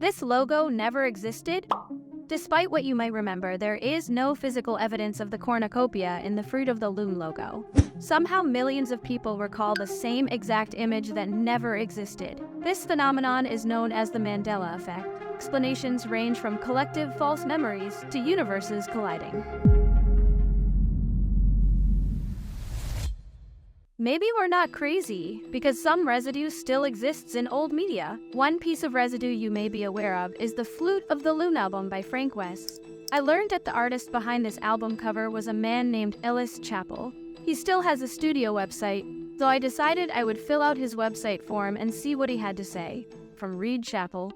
This logo never existed? Despite what you might remember, there is no physical evidence of the cornucopia in the Fruit of the Loom logo. Somehow millions of people recall the same exact image that never existed. This phenomenon is known as the Mandela effect. Explanations range from collective false memories to universes colliding. Maybe we're not crazy, because some residue still exists in old media. One piece of residue you may be aware of is the Flute of the Loon album by Frank West. I learned that the artist behind this album cover was a man named Ellis Chappell. He still has a studio website, so I decided I would fill out his website form and see what he had to say. From Reed Chappell.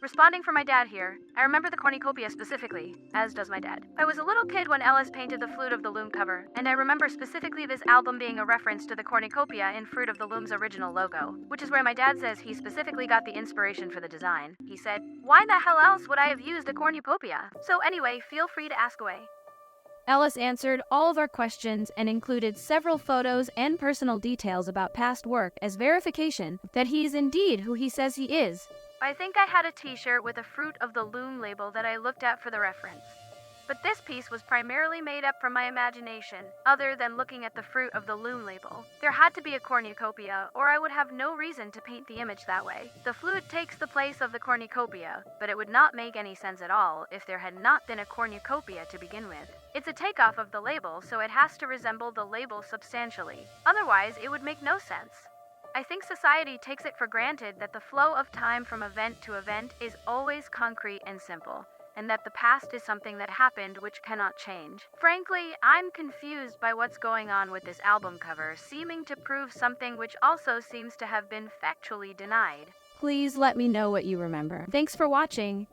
Responding for my dad here, I remember the cornucopia specifically, as does my dad. I was a little kid when Ellis painted the Flute of the Loom cover, and I remember specifically this album being a reference to the cornucopia in Fruit of the Loom's original logo, which is where my dad says he specifically got the inspiration for the design. He said, "Why the hell else would I have used a cornucopia?" So anyway, feel free to ask away. Ellis answered all of our questions and included several photos and personal details about past work as verification that he is indeed who he says he is. I think I had a t-shirt with a Fruit of the Loom label that I looked at for the reference. But this piece was primarily made up from my imagination, other than looking at the Fruit of the Loom label. There had to be a cornucopia, or I would have no reason to paint the image that way. The flute takes the place of the cornucopia, but it would not make any sense at all if there had not been a cornucopia to begin with. It's a takeoff of the label, so it has to resemble the label substantially. Otherwise, it would make no sense. I think society takes it for granted that the flow of time from event to event is always concrete and simple, and that the past is something that happened which cannot change. Frankly, I'm confused by what's going on with this album cover, seeming to prove something which also seems to have been factually denied. Please let me know what you remember. Thanks for watching.